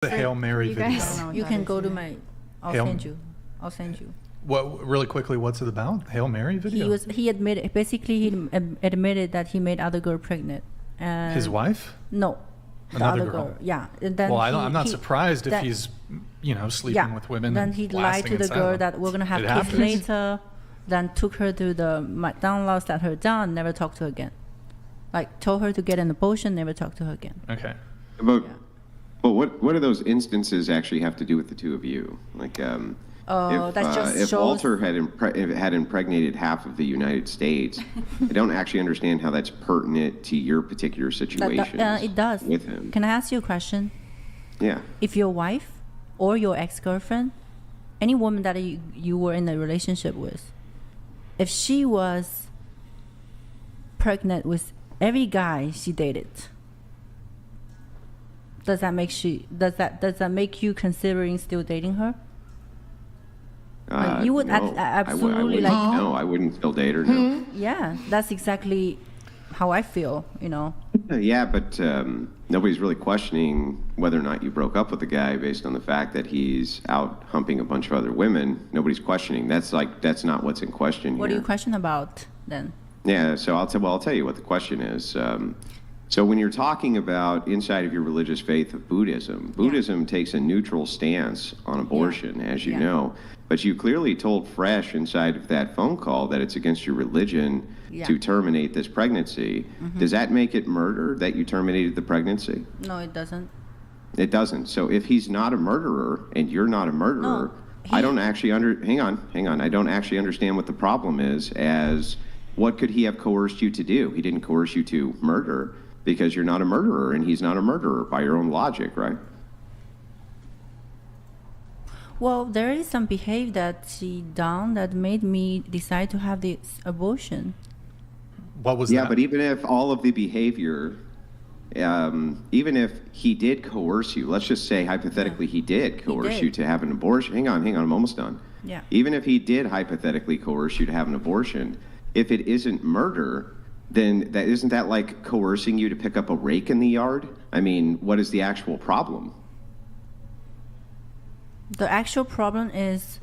The Hail Mary video. You can go to my. I'll Hail- send you. What really quickly? What's it about? Hail Mary video. He admitted admitted that he made other girl pregnant. And His wife? No, the Another other girl. Yeah. And then Well, I'm not surprised if that- he's, sleeping with women. Then and he lied blasting to the girl inside them. that we're gonna have It kids happens? later. Then took her to the McDonald's, sat her down, never talked to her again. Like told her to get an abortion, never talked to her again. Okay. But what do those instances actually have to do with the two of you? Like, if Walter had impregnated half of the United States, I don't actually understand how that's pertinent to your particular situation. It does. With him. Can I ask you a question? Yeah. If your wife or your ex-girlfriend, any woman that you were in a relationship with, if she was pregnant with every guy she dated, does that make you considering still dating her? You would no, absolutely No, I wouldn't still date her. No. Yeah, that's exactly how I feel. Yeah, but nobody's really questioning whether or not you broke up with the guy based on the fact that he's out humping a bunch of other women. Nobody's questioning. That's not what's in question What here. do you question about then? Yeah, so I'll tell you what the question is. So when you're talking about inside of your religious faith of Buddhism takes a neutral stance on abortion, as you know. But you clearly told Fresh inside of that phone call that it's against your religion to terminate this pregnancy. Does that make it murder that you terminated the pregnancy? No, it doesn't. It doesn't. So if he's not a murderer and you're not a murderer, I don't actually hang on. I don't actually understand what the problem is. As what could he have coerced you to do? He didn't coerce you to murder because you're not a murderer and he's not a murderer by your own logic, right? Well, there is some behavior that she done that made me decide to have this abortion. What was that? Yeah, but even if all of the behavior, even if he did coerce you, let's just say hypothetically he did coerce you to have an abortion. Hang on, I'm almost done. Yeah. Even if he did hypothetically coerce you to have an abortion, if it isn't murder, then isn't that like coercing you to pick up a rake in the yard? I mean, what is the actual problem? The actual problem is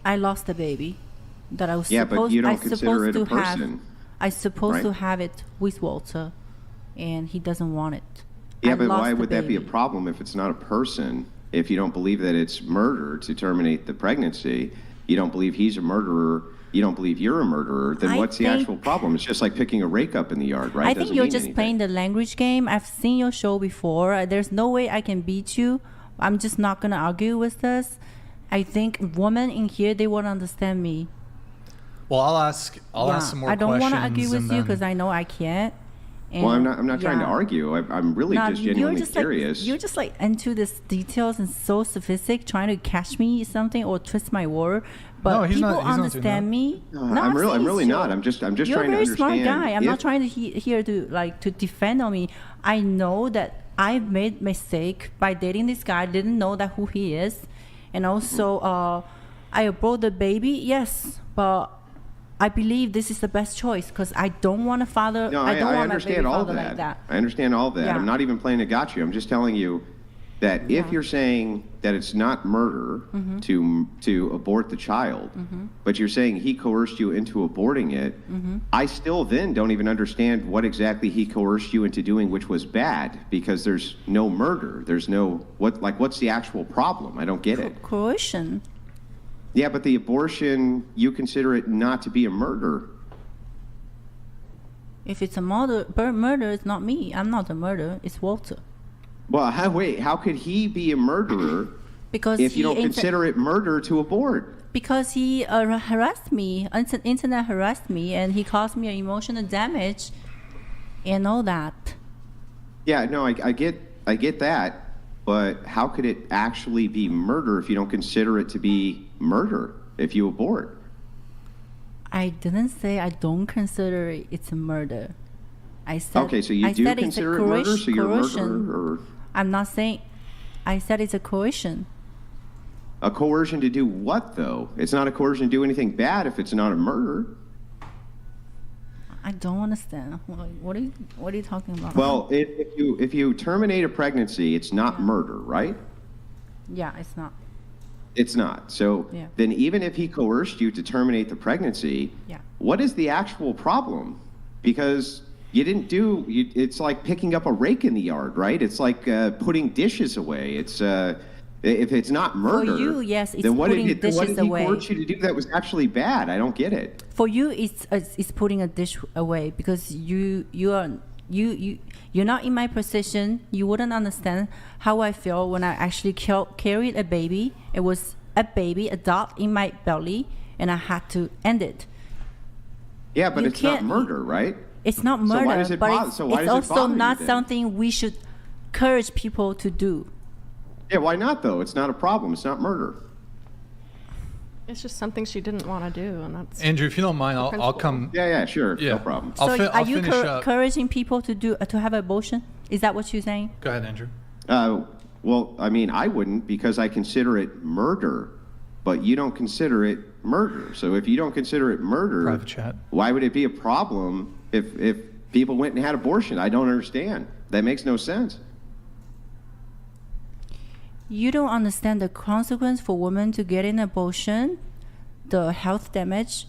I lost the baby that I was but you don't consider it a person. I supposed to have it with Walter, and he doesn't want it. Yeah, but why would that be a problem if it's not a person? If you don't believe that it's murder to terminate the pregnancy, you don't believe he's a murderer, you don't believe you're a murderer, then what's the actual problem? It's just like picking a rake up in the yard, right? I think you're just playing the language game. I've seen your show before. There's no way I can beat you. I'm just not going to argue with this. I think women in here, they won't understand me. Well, I'll ask some more questions. I don't want to argue with you because I know I can't. And well, I'm not trying to argue. I'm really just genuinely curious. You're just like into this details and so sophisticated, trying to catch me something or twist my word. But no, people not understand me. No, I'm really not. I'm just you're trying to understand. You're a very smart guy. I'm not trying to here to defend on me. I know that I made mistake by dating this guy. I didn't know that who he is, and also I aborted the baby. Yes, but I believe this is the best choice because I don't want a father. No, I don't want understand my baby all father that. like that. I understand all that. Yeah. I'm not even playing a gotcha. I'm just telling you that if you're saying that it's not murder to abort the child, but you're saying he coerced you into aborting it, I still then don't even understand what exactly he coerced you into doing, which was bad, because there's no murder. There's no what's the actual problem? I don't get it. Coercion. Yeah, but the abortion, you consider it not to be a murder. If it's a murder, it's not me. I'm not a murderer. It's Walter. Well, how could he be a murderer if you don't consider it murder to abort? Because he harassed me, internet harassed me, and he caused me emotional damage and all that. Yeah, no, I get that, but how could it actually be murder if you don't consider it to be murder if you abort? I didn't say I don't consider it's a murder. I said okay, so you do consider it murder, so you're a murderer? Or? I'm not saying. I said it's a coercion. A coercion to do what, though? It's not a coercion to do anything bad if it's not a murder. I don't understand. What are you talking about? Well, if you terminate a pregnancy, it's not murder, right? Yeah, it's not. It's not. So Yeah. then even if he coerced you to terminate the pregnancy, Yeah. what is the actual problem? Because you didn't do, it's like picking up a rake in the yard, right? It's like putting dishes away. It's if it's not murder, you, yes, it's then what putting did dishes he away. coerce you to do that was actually bad? I don't get it. For you, it's putting a dish away because you're not in my position. You wouldn't understand how I feel when I actually carried a baby. It was a baby, a dot in my belly, and I had to end it. Yeah, but You it's not can't- murder, right? It's not So murder, why does it but bother- it's, so why it's does it also bother you not then? something we should encourage people to do. Yeah, why not though? It's not a problem. It's not murder. It's just something she didn't want to do, and that's Andrew, if you don't mind, I'll principle. come. Yeah, sure. Yeah. No problem. I'll So fi- are I'll you finish up. encouraging people to have abortion? Is that what you're saying? Go ahead, Andrew. Well, I mean, I wouldn't because I consider it murder, but you don't consider it murder. So if you don't consider it murder, Private chat. why would it be a problem if people went and had abortion? I don't understand. That makes no sense. You don't understand the consequence for women to get an abortion, the health damage,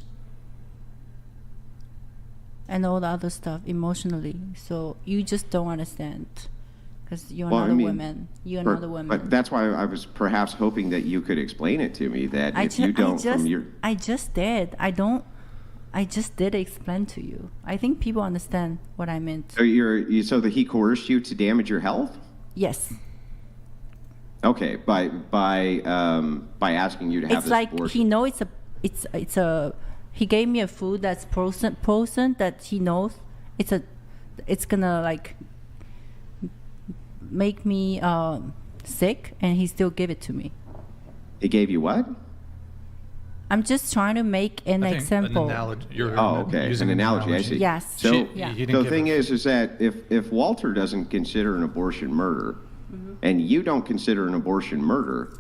and all the other stuff emotionally. So you just don't understand because you're Well, not I a mean, woman. You're For- not a woman. But that's why I was perhaps hoping that you could explain it to me. That if you don't, from your I just did. I just did explain to you. I think people understand what I meant. so that he coerced you to damage your health. Yes. Okay, by asking you to have It's this like abortion. he know it's a he gave me a food that's poison that he knows it's gonna like make me sick, and he still give it to me. He gave you what? I'm just trying to make an I think example. An analogy. You're Oh, okay. using An analogy. I see. Yes. So Yeah. He didn't the give thing her- is that if Walter doesn't consider an abortion murder, and you don't consider an abortion murder,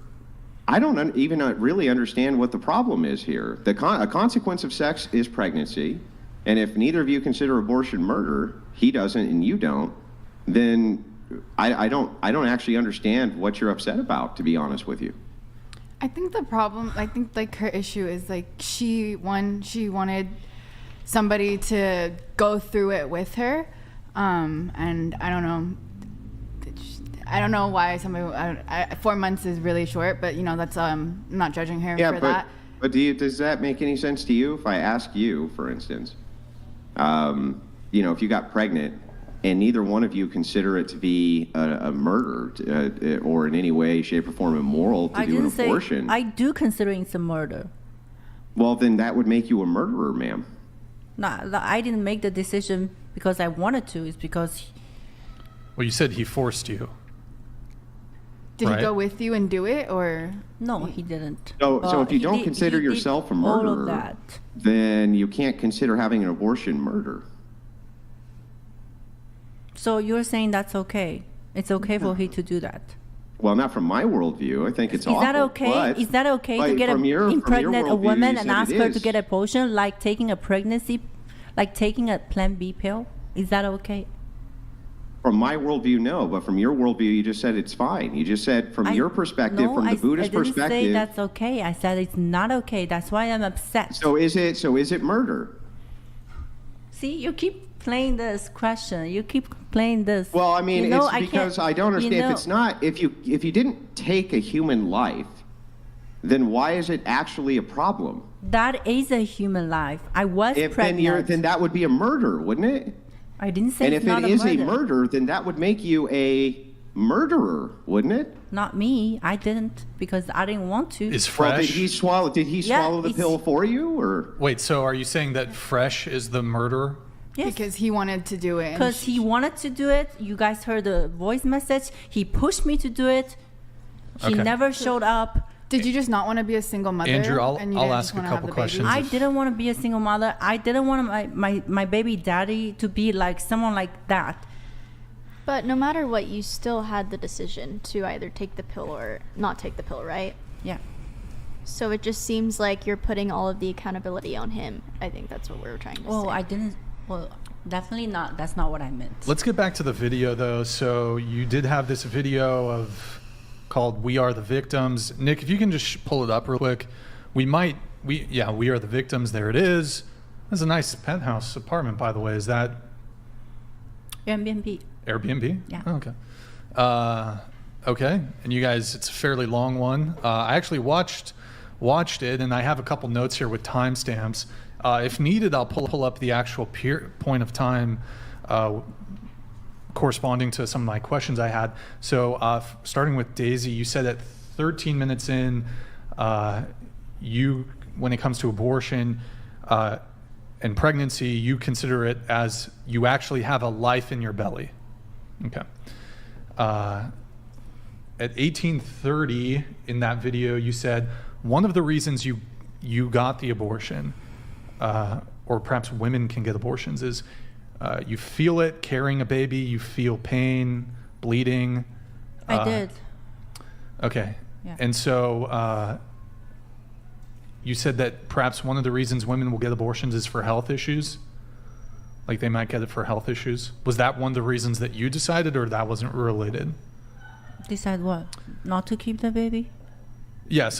I don't even really understand what the problem is here. A consequence of sex is pregnancy, and if neither of you consider abortion murder, he doesn't and you don't, then I don't actually understand what you're upset about, to be honest with you. I think the problem, like her issue is like she wanted somebody to go through it with her, and I don't know why somebody 4 months is really short, but that's I'm not judging her for that. But does that make any sense to you? If I ask you, for instance, if you got pregnant and neither one of you consider it to be a murder or in any way, shape, or form immoral to I do an didn't say abortion, I do consider it's a murder. well, then that would make you a murderer, ma'am. No, I didn't make the decision because I wanted to. It's because Well, you said he forced you. Did Right. he go with you and do it, or no, he didn't. So if you He don't did- consider he did yourself a all of murderer, that. then you can't consider having an abortion murder. So you're saying that's okay? It's okay for he to do that? Well, not from my worldview. I think it's Is awful. that okay? But, Is that okay to get from your impregnate a worldview, woman you and said ask it her is. to get abortion, like taking a pregnancy, like taking a Plan B pill? Is that okay? From my worldview, no. But from your worldview, you just said it's fine. You just said from your perspective, no, from the Buddhist I didn't say perspective. that's okay. I said it's not okay. That's why I'm upset. So is it murder? See, you keep playing this question. You keep playing this. Well, I mean, You know, it's because I don't understand. If it's not, if you didn't take a human life, then why is it actually a problem? That is a human life. I was pregnant. Then that would be a murder, wouldn't it? I didn't say And it's if not it is a a murder. murder, then that would make you a murderer, wouldn't it? Not me. I didn't because I didn't want to. Is Well, fresh? did he Yeah, swallow the it's- pill for you, or? Wait, so are you saying that fresh is the murderer? Yes. because he wanted to do it? and Because he wanted to do it. You guys heard the voice message. He pushed me to do it. He Okay. never showed up. Did you just not want to be a single mother? Andrew, I'll and you didn't ask just a wanna have couple the baby? questions. I didn't want to be a single mother. I didn't want my baby daddy to be like someone like that. But no matter what, you still had the decision to either take the pill or not take the pill, right? Yeah. So it just seems like you're putting all of the accountability on him. I think that's what we were trying to say. Oh, I didn't. Well, definitely not. That's not what I meant. Let's get back to the video though. So you did have this video called "We Are the Victims." Nick, if you can just pull it up real quick. We Are the Victims. There it is. That's a nice penthouse apartment, by the way. Is that Airbnb. Airbnb? Yeah. Oh, okay. Okay. And you guys, it's a fairly long one. I actually watched it, and I have a couple notes here with timestamps. If needed, I'll pull up the actual point of time corresponding to some of my questions I had. So starting with Daisy, you said that 13 minutes in, when it comes to abortion and pregnancy, you consider it as you actually have a life in your belly. Okay. At 18:30 in that video, you said one of the reasons you got the abortion, or perhaps women can get abortions, is you feel it carrying a baby, you feel pain, bleeding. I did. Okay. Yeah. And so you said that perhaps one of the reasons women will get abortions is for health issues. Like they might get it for health issues. Was that one of the reasons that you decided, or that wasn't related? Decide what? Not to keep the baby? Yeah,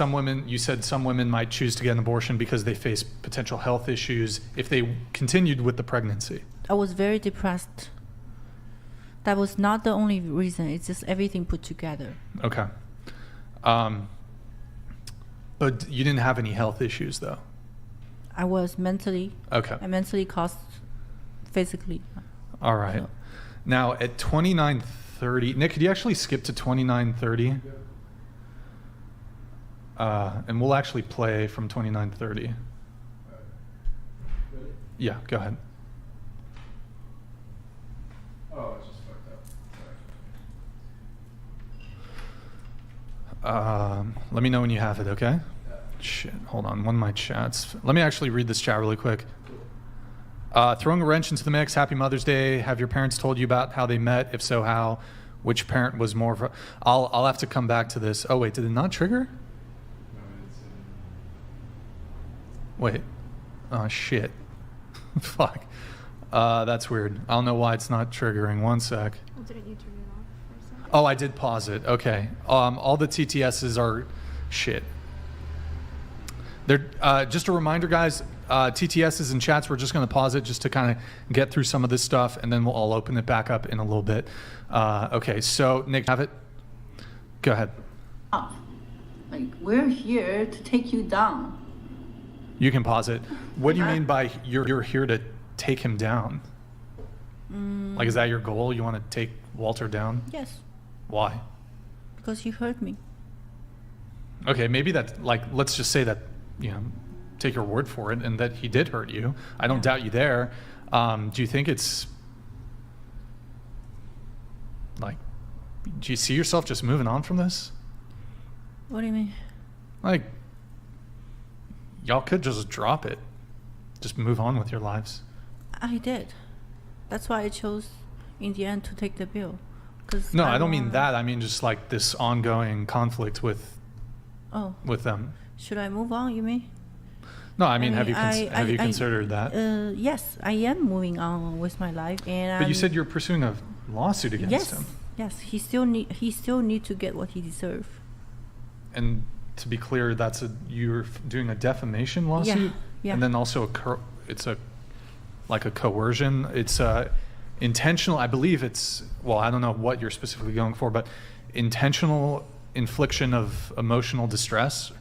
you said some women might choose to get an abortion because they face potential health issues if they continued with the pregnancy. I was very depressed. That was not the only reason. It's just everything put together. Okay. But you didn't have any health issues, though? I was mentally. Okay. I mentally caused physically. All right. So. Now, at 29:30, Nick, could you actually skip to 29:30? And we'll actually play from 29:30. Yeah, go ahead. Oh, it's just fucked up. Let me know when you have it, okay? Shit, hold on. One of my chats. Let me actually read this chat really quick. Throwing a wrench into the mix. Happy Mother's Day. Have your parents told you about how they met? If so, how? Which parent was more? I'll have to come back to this. Oh wait, did it not trigger? Wait. Oh shit. Fuck. That's weird. I don't know why it's not triggering. One sec. Well, didn't you turn it off for a second? Oh, I did pause it. Okay. All the TTSs are shit. They're just a reminder, guys. TTSs and chats. We're just going to pause it just to kind of get through some of this stuff, and then we'll open it back up in a little bit. Okay. So Nick, have it. Go ahead. Like we're here to take you down. You can pause it. What do you mean by you're here to take him down? Like, is that your goal? You want to take Walter down? Yes, Why? because you hurt me. Okay, maybe that, like, let's just say that, take your word for it, and that he did hurt you. I don't doubt you there. Do you think it's, like, do you see yourself just moving on from this? What do you mean? Like, y'all could just drop it. Just move on with your lives. I did. That's why I chose, in the end, to take the bill. No, I don't mean that. I mean just like this ongoing conflict with them. Should I move on, you mean? No, I mean, have you considered that? Yes, I am moving on with my life, and. But you said you're pursuing a lawsuit against him. Yes, he still need to get what he deserves. And to be clear, you're doing a defamation lawsuit. Yeah. And then also it's a coercion. It's intentional. I believe it's, well, I don't know what you're specifically going for, but intentional infliction of emotional distress,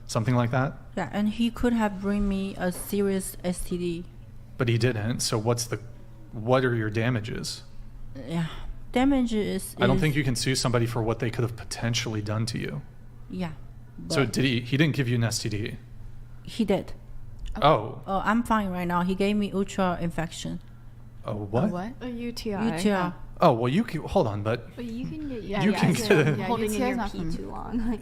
something like that. Yeah, and he could have bring me a serious STD. But he didn't. So what are your damages? Yeah, damages. I don't think you can sue somebody for what they could have potentially done to you. Yeah. So he didn't give you an STD? He did. Oh. Oh, I'm fine right now. He gave me ultra infection. Oh, what? What? A UTI. UTI. Oh, well, hold on, but But you can get You can get it. holding in UTI is your not pee from- too long. Like,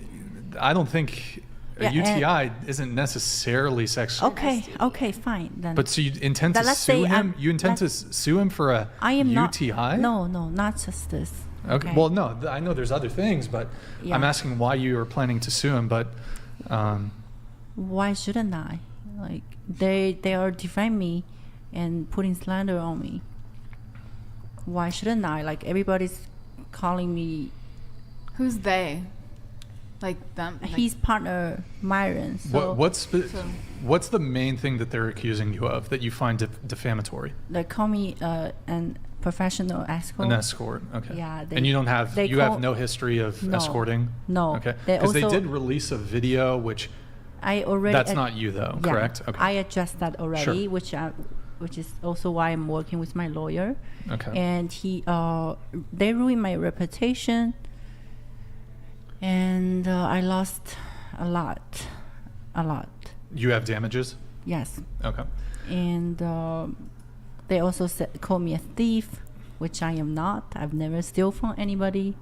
I don't think a Yeah, UTI isn't necessarily sexual. Okay, fine then. But so you intend to Let's sue say him? You intend to sue him for a I am UTI? No, not just this. Okay. Well, no, I know there's other things, but Yeah. I'm asking why you are planning to sue him. But Why shouldn't I? Like they are defaming me, and putting slander on me. Why shouldn't I? Like, everybody's calling me Who's they? Like them? Like, his partner, Myron. So what's the main thing that they're accusing you of that you find defamatory? they call me an professional escort. An escort, okay. Yeah, and you don't have they you have call- no history of No. escorting. No. Okay. They Because they also- did release a video, which I already. that's not you though, Yeah, correct? Okay. I addressed that already, Sure. which is also why I'm working with my lawyer. Okay. And they ruined my reputation, and I lost a lot. You have damages. Yes, Okay. and they also called me a thief, which I am not. I've never stolen from anybody.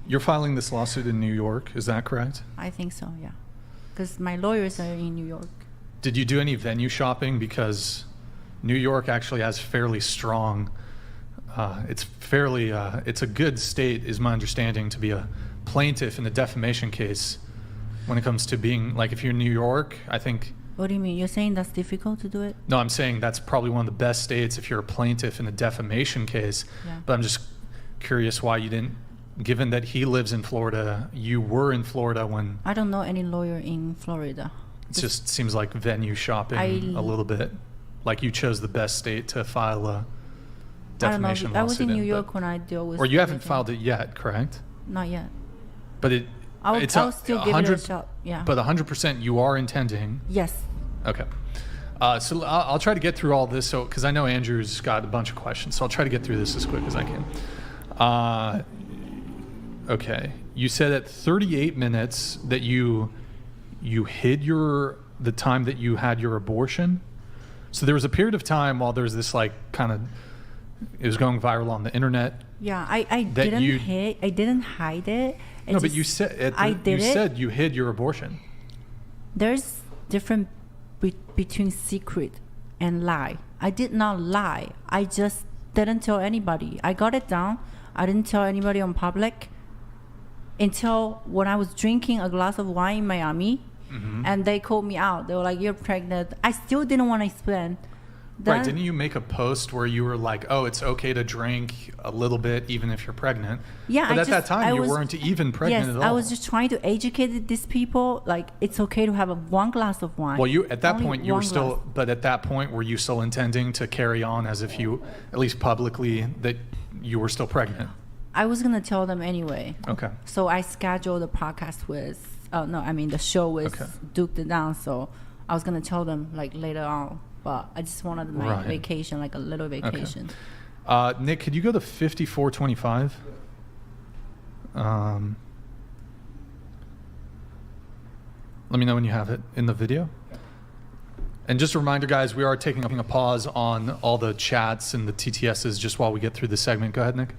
You're filing this lawsuit in New York, is that correct? I think so, yeah, because my lawyers are in New York. Did you do any venue shopping? Because New York actually has fairly strong. It's a good state, is my understanding, to be a plaintiff in a defamation case. When it comes to being, like, if you're in New York, I think. What do you mean? You're saying that's difficult to do it? No, I'm saying that's probably one of the best states if you're a plaintiff in a defamation case. Yeah. But I'm just curious why you didn't, given that he lives in Florida, you were in Florida when. I don't know any lawyer in Florida. It just seems like venue shopping a little bit. Like you chose the best state to file a defamation lawsuit. I was in New but- York when I deal with. Or you haven't everything. filed it yet, correct? Not yet. But I'll it's still give it a shot. Yeah. But 100% you are intending. Yes. Okay. So I'll try to get through all this. So, because I know Andrew's got a bunch of questions, so I'll try to get through this as quick as I can. Okay. You said at 38 minutes that you hid the time that you had your abortion. So there was a period of time while there was this like kind of, it was going viral on the internet. Yeah. I That didn't you- hide. I didn't hide it. No, but you said you said you hid your abortion. There's difference between secret and lie. I did not lie. I just didn't tell anybody. I got it down. I didn't tell anybody on public until when I was drinking a glass of wine in Miami, and they called me out. They were like, "You're pregnant." I still didn't want to explain. Right, Then- didn't you make a post where you were like, oh, it's okay to drink a little bit even if you're pregnant? Yeah, But I at that just- time, I you was- weren't even pregnant yes, at all. I was just trying to educate these people. Like, it's okay to have one glass of wine. Well, you at that Only point, you were one still, glass. but at that point, were you still intending to carry on as if you, at least publicly, that you were still pregnant? I was going to tell them anyway. Okay. So I scheduled the podcast with, the show with Okay. Duke the Down. So I was going to tell them like later on. But I just wanted my Right. vacation, like a little vacation. Nick, could you go to 5425? Let me know when you have it in the video. And just a reminder, guys, we are taking a pause on all the chats and the TTSs just while we get through the segment. Go ahead, Nick.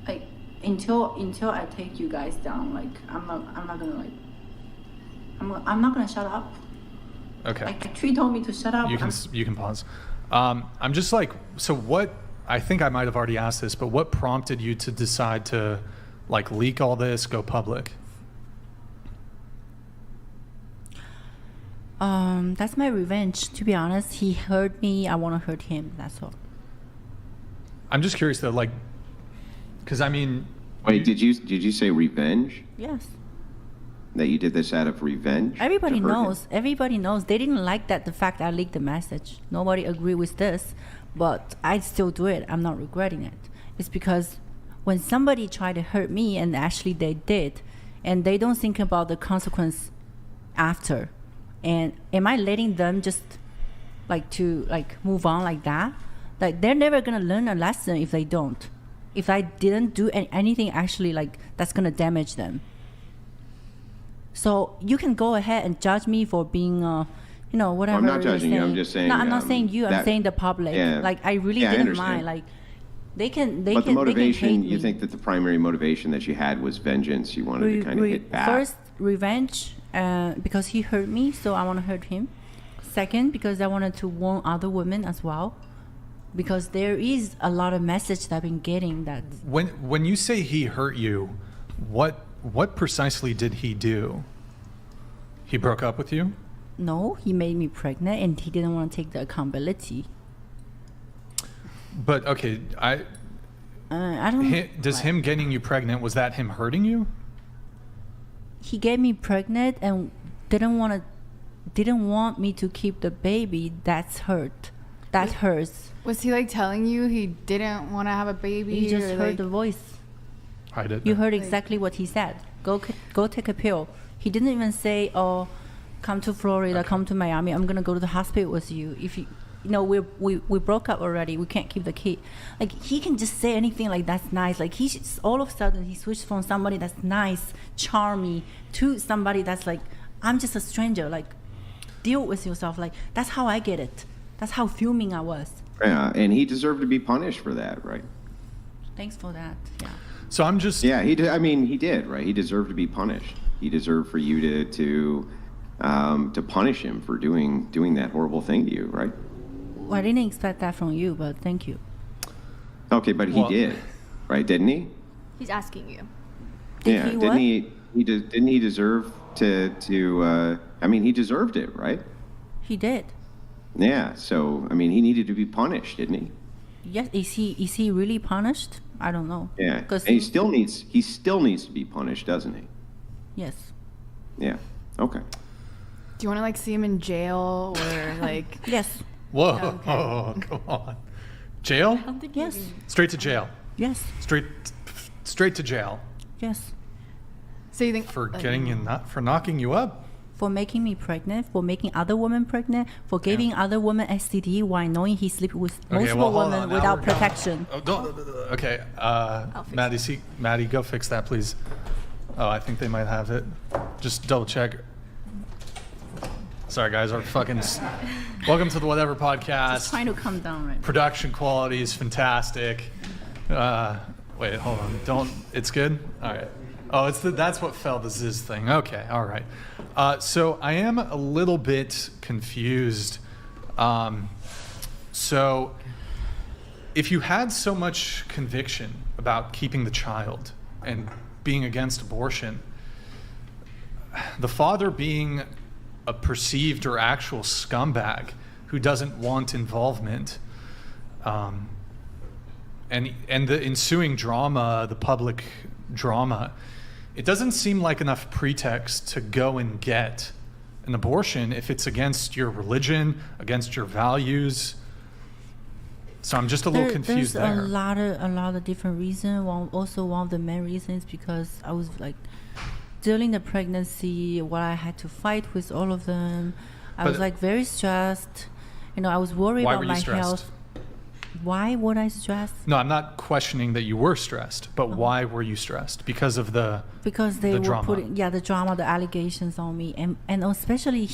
Like until I take you guys down, like I'm not gonna like I'm not gonna shut up. Okay. Like Tree told me to shut up. You can pause. I'm just like, so what? I think I might have already asked this, but what prompted you to decide to like leak all this, go public? That's my revenge. To be honest, he hurt me. I want to hurt him. That's all. I'm just curious though, like, because I mean, Wait, did you say revenge? Yes. That you did this out of revenge? Everybody to hurt him? knows. Everybody knows. They didn't like that. The fact I leaked the message. Nobody agree with this, but I still do it. I'm not regretting it. It's because when somebody tried to hurt me, and actually they did, and they don't think about the consequence after. And am I letting them just move on like that? Like they're never gonna learn a lesson if they don't. If I didn't do anything actually like that's gonna damage them. So you can go ahead and judge me for being, whatever. I'm not you're judging you, I'm saying. just saying, No, I'm not saying you. I'm that- saying the public. yeah. Like I really Yeah, I didn't understand. mind. Like they can. But the motivation, hate you me. think that the primary motivation that you had was vengeance. You wanted to kind of hit back. First, revenge, because he hurt me, so I want to hurt him. Second, because I wanted to warn other women as well, because there is a lot of message that I've been getting that. when you say he hurt you, what precisely did he do? He broke up with you? No, he made me pregnant, and he didn't want to take the accountability. But okay, I don't. does him getting you pregnant, was that him hurting you? He get me pregnant and didn't want me to keep the baby. That's hurt. That hurts. Was he like telling you he didn't want to have a baby? You just or, heard like, the voice. I did. You heard exactly what he said. Go take a pill. He didn't even say, "Oh, come to Florida, Okay. come to Miami. I'm gonna go to the hospital with you." If you know, we broke up already. We can't keep the kid. Like, he can just say anything like that's nice. Like, he just, all of a sudden he switched from somebody that's nice, charming, to somebody that's like, I'm just a stranger. Like, deal with yourself. Like, that's how I get it. That's how fuming I was. Yeah, and he deserved to be punished for that, right? Thanks for that. Yeah. So I'm just Yeah, he did. I mean, he did, right? He deserved to be punished. He deserved for you to punish him for doing that horrible thing to you, right? Well, I didn't expect that from you, but thank you. Okay, but he Well- did, right? Didn't he? He's asking you. Yeah, he didn't what? didn't he deserve to I mean, he deserved it, right? He did. Yeah, so I mean, he needed to be punished, didn't he? Yes. Is he really punished? I don't know. Yeah, Because and he still needs to be punished, doesn't he? yes. Yeah. Okay. Do you want to like see him in jail or like? Yes. whoa, Okay. come on. Jail? Yes. Straight to jail. Yes. Straight to jail Yes. So you think for like, getting you for knocking you up. For making me pregnant, for making other women pregnant, for giving other women STD while knowing he sleep with multiple hold women on, now without we're going- protection. Oh, don't. Okay, fix Maddie, go fix that, please. Oh, I think they might have it. Just double check. Sorry, guys. Our fucking. Welcome to the Whatever Podcast. Trying to calm down, right? Production quality is fantastic. Wait, hold on. Don't. It's good. All right. Oh, that's what fell the Ziz thing. Okay. All right. So I am a little bit confused. So if you had so much conviction about keeping the child and being against abortion, the father being a perceived or actual scumbag who doesn't want involvement, and the ensuing drama, the public drama, it doesn't seem like enough pretext to go and get an abortion if it's against your religion, against your values. So I'm just a little confused there's there. a lot of different reasons. One of the main reasons because I was like during the pregnancy, what I had to fight with all of them. I was But- like very stressed. You know, I was worried Why about were you my stressed? health. Why would I stress? No, I'm not questioning that you were stressed, but why were you stressed? Because of the Because they The were drama. putting the drama, the allegations on me, and especially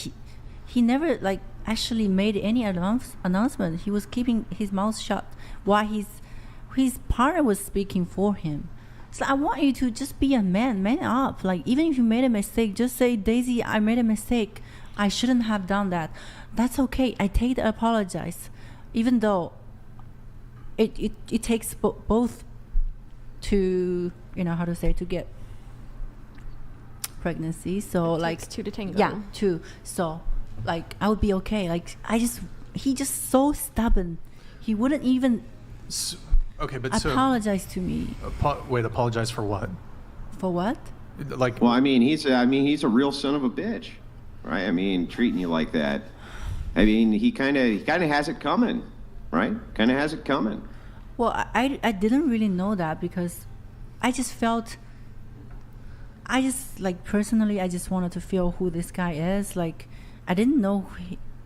he never like actually made any announcement. He was keeping his mouth shut while his partner was speaking for him. So I want you to just be a man up. Like, even if you made a mistake, just say, Daisy, I made a mistake. I shouldn't have done that. That's okay. I take the apologize, even though it takes both to, you know, how to say, to get pregnancy. So It like takes two to tango. yeah, two. So like I would be okay. Like he just so stubborn. He wouldn't even okay, but so apologize to me. wait, apologize for what? For what? Like Well, I mean, he's a real son of a bitch, right? I mean, treating you like that. I mean, he kind of has it coming, right? Kind of has it coming. Well, I didn't really know that because I just felt, like personally, I just wanted to feel who this guy is. Like, I didn't know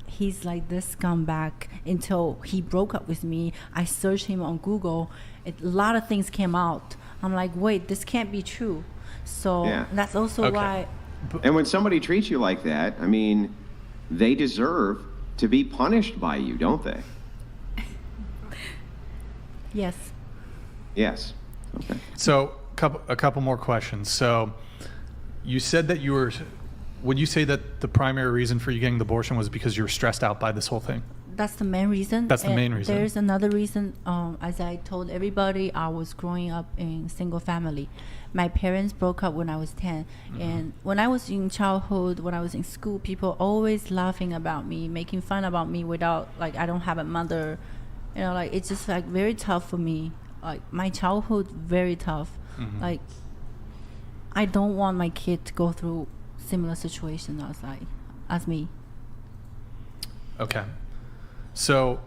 he's like this scumbag until he broke up with me. I searched him on Google. A lot of things came out. I'm like, wait, this can't be true. So Yeah. that's also Okay. why. And when somebody treats you like that, I mean, they deserve to be punished by you, don't they? Yes. Yes. Okay. So, a couple more questions. So, you said that you were. Would you say that the primary reason for you getting the abortion was because you were stressed out by this whole thing? That's the main reason. That's the And main reason. There's another reason. As I told everybody, I was growing up in single family. My parents broke up when I was 10. And when I was in childhood, when I was in school, people always laughing about me, making fun about me without, like, I don't have a mother. You know, like, it's just, like, very tough for me. Like, my childhood, very tough. Like, I don't want my kid to go through similar situation as me. Okay. So,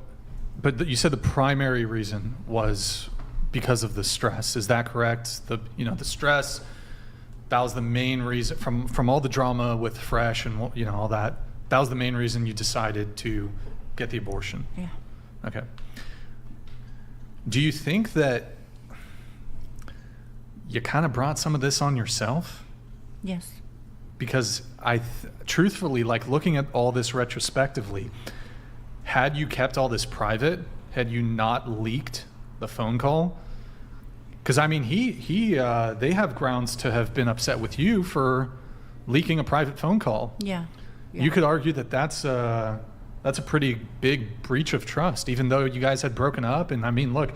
but you said the primary reason was because of the stress. Is that correct? The stress, that was the main reason from all the drama with Fresh and all that. That was the main reason you decided to get the abortion. Yeah. Okay. Do you think that you kind of brought some of this on yourself? Yes. Because truthfully, like, looking at all this retrospectively, had you kept all this private, had you not leaked the phone call, because I mean, they have grounds to have been upset with you for leaking a private phone call. Yeah. You could argue that that's a pretty big breach of trust, even though you guys had broken up. And I mean, look,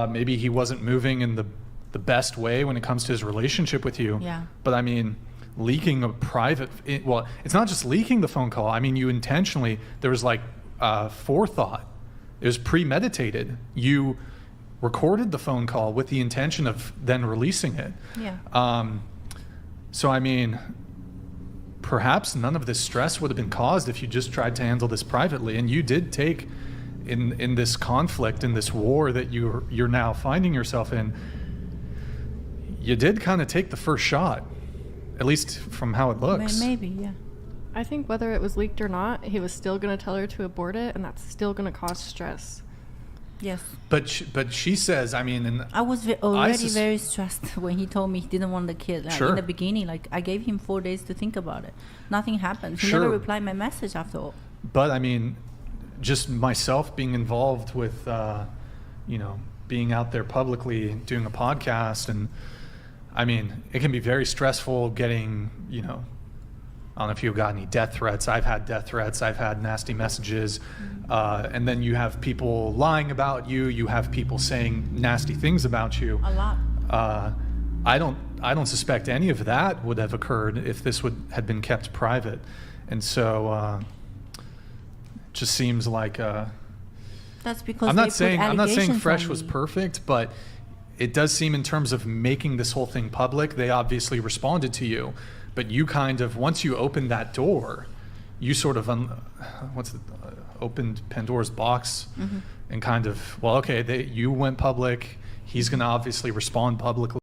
maybe he wasn't moving in the best way when it comes to his relationship with you. Yeah. But I mean, leaking a private, well, it's not just leaking the phone call. I mean, you intentionally, there was like forethought. It was premeditated. You recorded the phone call with the intention of then releasing it. Yeah. So I mean, perhaps none of this stress would have been caused if you just tried to handle this privately. And you did take in this conflict, in this war that you're now finding yourself in. You did kind of take the first shot, at least from how it looks. Maybe, yeah. I think whether it was leaked or not, he was still going to tell her to abort it, and that's still going to cause stress. Yes. But she says, I mean, and I was already very stressed when he told me he didn't want the kid. Like, Sure. In the beginning, like, I gave him 4 days to think about it. Nothing happened. He Sure. never replied my message after all. But I mean, just myself being involved with, being out there publicly doing a podcast, and I mean, it can be very stressful getting, I don't know if you've got any death threats. I've had death threats. I've had nasty messages. And then you have people lying about you. You have people saying nasty things about you. A lot. I don't suspect any of that would have occurred if this had been kept private. And so it just seems like That's because I'm they not put saying allegations Fresh on was me. perfect, but it does seem, in terms of making this whole thing public, they obviously responded to you. But you kind of, once you opened that door, you sort of opened Pandora's box, and kind of, well, okay, you went public. He's going to obviously respond publicly.